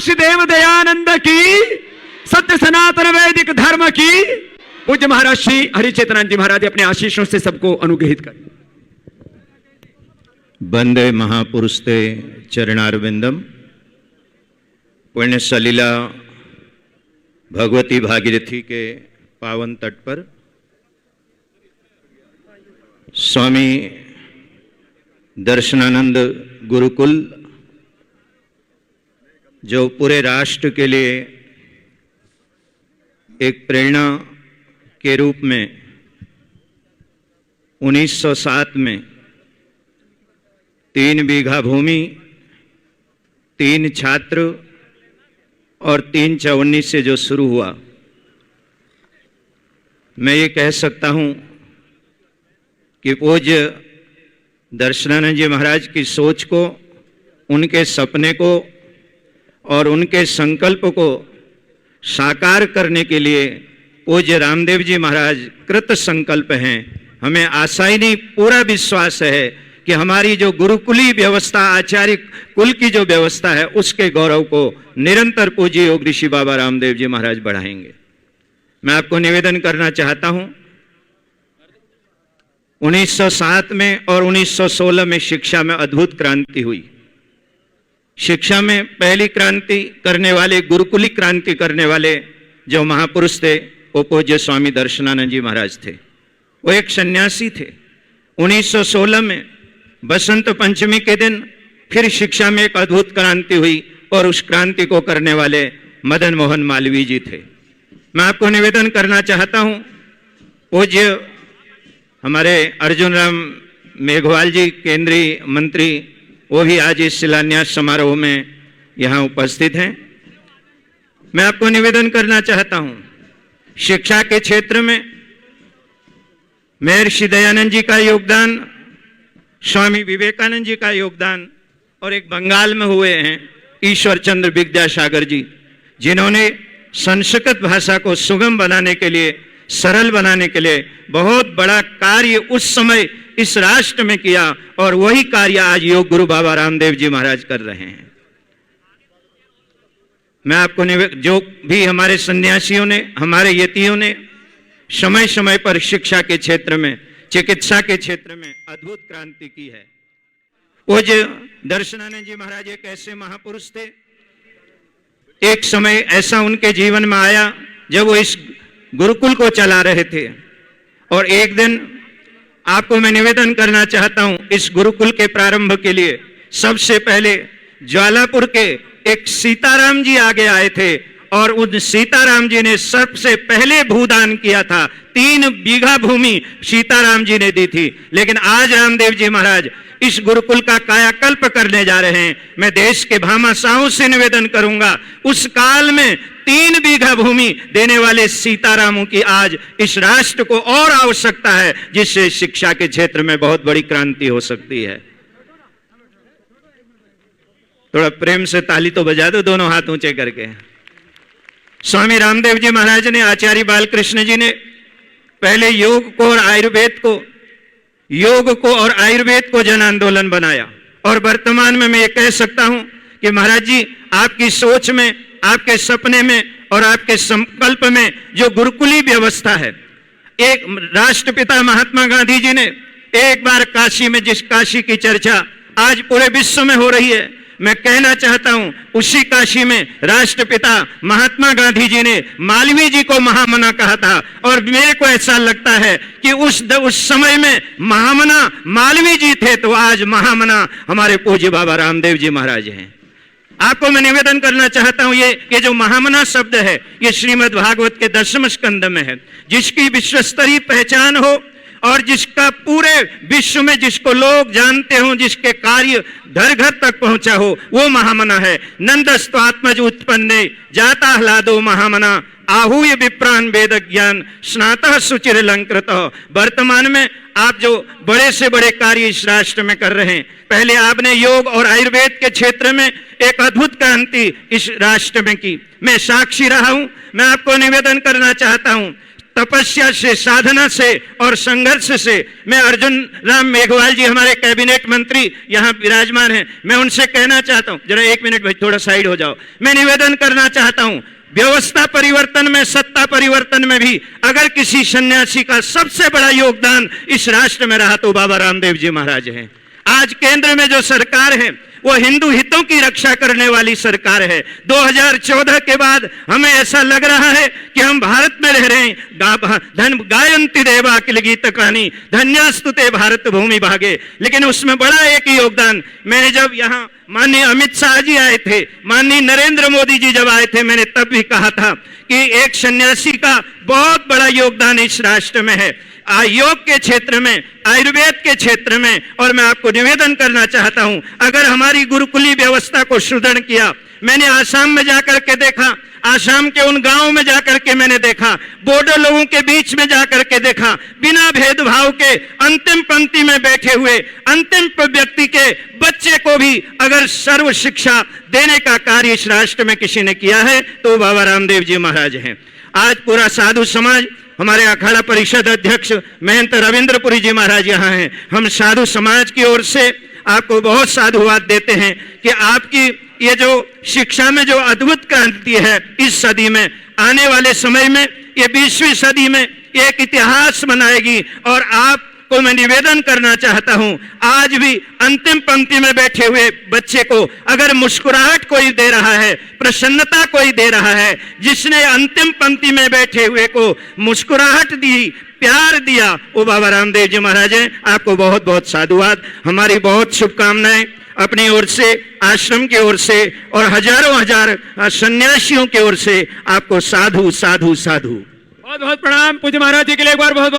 महर्षि देव दयानंद की, सत्य सनातन वैदिक धर्म की। पूज्य महाराज श्री हरिचेतनानंद जी महाराज अपने आशीषों से सबको अनुग्रहित कर। वंदे महापुरुषते चरणारविंदम। पुण्य सलीला भगवती भागीरथी के पावन तट पर स्वामी दर्शनानंद गुरुकुल, जो पूरे राष्ट्र के लिए एक प्रेरणा के रूप में 1907 में 3 बीघा भूमि, 3 छात्र और 3 चवन्नी से जो शुरू हुआ, मैं ये कह सकता हूँ कि पूज्य दर्शनानंद जी महाराज की सोच को, उनके सपने को और उनके संकल्प को साकार करने के लिए पूज्य रामदेव जी महाराज कृत संकल्प हैं। हमें आशा ही नहीं, पूरा विश्वास है कि हमारी जो गुरुकुली व्यवस्था, आचार्य कुल की जो व्यवस्था है, उसके गौरव को निरंतर पूज्य योग ऋषि बाबा रामदेव जी महाराज बढ़ाएंगे। मैं आपको निवेदन करना चाहता हूं, 1907 में और 1916 में शिक्षा में अद्भुत क्रांति हुई। शिक्षा में पहली क्रांति करने वाले, गुरुकुली क्रांति करने वाले जो महापुरुष थे, वो पूज्य स्वामी दर्शनानंद जी महाराज थे। वो एक सन्यासी थे। 1916 में बसंत पंचमी के दिन फिर शिक्षा में एक अद्भुत क्रांति हुई और उस क्रांति को करने वाले मदन मोहन मालवीय जी थे। मैं आपको निवेदन करना चाहता हूं, पूज्य हमारे अर्जुन राम मेघवाल जी केंद्रीय मंत्री, वो भी आज इस शिलान्यास समारोह में यहाँ उपस्थित हैं। मैं आपको निवेदन करना चाहता हूं, शिक्षा के क्षेत्र में महर्षि दयानंद जी का योगदान, स्वामी विवेकानंद जी का योगदान, और एक बंगाल में हुए हैं ईश्वर चंद्र विद्यासागर जी, जिन्होंने संस्कृत भाषा को सुगम बनाने के लिए, सरल बनाने के लिए बहुत बड़ा कार्य उस समय इस राष्ट्र में किया, और वही कार्य आज योग गुरु बाबा रामदेव जी महाराज कर रहे हैं। मैं आपको जो भी हमारे सन्यासियों ने, हमारे यतियों ने समय समय पर शिक्षा के क्षेत्र में, चिकित्सा के क्षेत्र में अद्भुत क्रांति की है। पूज्य दर्शनानंद जी महाराज एक ऐसे महापुरुष थे, एक समय ऐसा उनके जीवन में आया जब वो इस गुरुकुल को चला रहे थे, और एक दिन आपको मैं निवेदन करना चाहता हूं, इस गुरुकुल के प्रारंभ के लिए सबसे पहले ज्वालापुर के एक सीताराम जी आगे आए थे, और उन सीताराम जी ने सबसे पहले भूदान किया था। 3 बीघा भूमि सीताराम जी ने दी थी। लेकिन आज रामदेव जी महाराज इस गुरुकुल का कायाकल्प करने जा रहे हैं। मैं देश के भामाशाहों से निवेदन करूंगा, उस काल में 3 बीघा भूमि देने वाले सीतारामों की आज इस राष्ट्र को और आवश्यकता है, जिससे शिक्षा के क्षेत्र में बहुत बड़ी क्रांति हो सकती है। थोड़ा प्रेम से ताली तो बजा दो, दोनों हाथ ऊंचे करके। स्वामी रामदेव जी महाराज ने, आचार्य बालकृष्ण जी ने पहले योग को और आयुर्वेद को जन आंदोलन बनाया, और वर्तमान में मैं ये कह सकता हूं कि महाराज जी आपकी सोच में, आपके सपने में और आपके संकल्प में जो गुरुकुली व्यवस्था है, एक राष्ट्रपिता महात्मा गांधी जी ने एक बार काशी में, जिस काशी की चर्चा आज पूरे विश्व में हो रही है, मैं कहना चाहता हूं, उसी काशी में राष्ट्रपिता महात्मा गांधी जी ने मालवीय जी को महामना कहा था। और मेरे को ऐसा लगता है कि उस समय में महामना मालवीय जी थे, तो आज महामना हमारे पूज्य बाबा रामदेव जी महाराज हैं। आपको मैं निवेदन करना चाहता हूं, ये जो महामना शब्द है, ये श्रीमद् भागवत के 10वें स्कंद में है। जिसकी विश्वस्तरीय पहचान हो और जिसका पूरे विश्व में जिसको लोग जानते हो, जिसके कार्य घर घर तक पहुंचा हो, वो महामना है। नंदस्त्वात्मज उत्पन्ने जाता ह्लादो महामना आहूय विप्रान वेद ज्ञान स्नातः सुचिर अलंकृत। वर्तमान में आप जो बड़े से बड़े कार्य इस राष्ट्र में कर रहे हैं, पहले आपने योग और आयुर्वेद के क्षेत्र में एक अद्भुत क्रांति इस राष्ट्र में की। मैं साक्षी रहा हूं। मैं आपको निवेदन करना चाहता हूं, तपस्या से, साधना से और संघर्ष से। मैं अर्जुन राम मेघवाल जी हमारे कैबिनेट मंत्री यहाँ विराजमान हैं, मैं उनसे कहना चाहता हूँ, जरा 1 मिनट भाई थोड़ा साइड हो जाओ। मैं निवेदन करना चाहता हूँ, व्यवस्था परिवर्तन में, सत्ता परिवर्तन में भी अगर किसी सन्यासी का सबसे बड़ा योगदान इस राष्ट्र में रहा तो बाबा रामदेव जी महाराज हैं। आज केंद्र में जो सरकार है वो हिंदू हितों की रक्षा करने वाली सरकार है। 2014 के बाद हमें ऐसा लग रहा है कि हम भारत में रह रहे हैं। गायंती देवा अखिल गीत कहानी धन्यास्तुते भारत भूमि भागे। लेकिन उसमें बड़ा एक योगदान, मैंने जब यहाँ माननीय अमित शाह जी आए थे, माननीय नरेंद्र मोदी जी जब आए थे, मैंने तब भी कहा था कि एक सन्यासी का बहुत बड़ा योगदान इस राष्ट्र में है, योग के क्षेत्र में, आयुर्वेद के क्षेत्र में। और मैं आपको निवेदन करना चाहता हूं, अगर हमारी गुरुकुली व्यवस्था को सुदृढ़ किया, मैंने आसाम में जाकर के देखा, आसाम के उन गांवों में जाकर के मैंने देखा, बोडो लोगों के बीच में जाकर के देखा, बिना भेदभाव के अंतिम पंक्ति में बैठे हुए अंतिम व्यक्ति के बच्चे को भी अगर सर्व शिक्षा देने का कार्य इस राष्ट्र में किसी ने किया है तो बाबा रामदेव जी महाराज हैं। आज पूरा साधु समाज, हमारे अखाड़ा परिषद अध्यक्ष महंत रविंद्रपुरी जी महाराज यहाँ हैं, हम साधु समाज की ओर से आपको बहुत साधुवाद देते हैं कि आपकी ये जो शिक्षा में जो अद्भुत क्रांति है इस सदी में, आने वाले समय में, ये 20वीं सदी में एक इतिहास बनाएगी। और आपको मैं निवेदन करना चाहता हूं, आज भी अंतिम पंक्ति में बैठे हुए बच्चे को अगर मुस्कुराहट कोई दे रहा है, प्रसन्नता कोई दे रहा है, जिसने अंतिम पंक्ति में बैठे हुए को मुस्कुराहट दी, प्यार दिया, वो बाबा रामदेव जी महाराज हैं। आपको बहुत बहुत साधुवाद, हमारी बहुत शुभकामनाएं अपनी ओर से, आश्रम की ओर से और हजारों हजार सन्यासियों की ओर से आपको साधु साधु साधु। बहुत बहुत प्रणाम पूज्य महाराज जी के लिए एक बार बहुत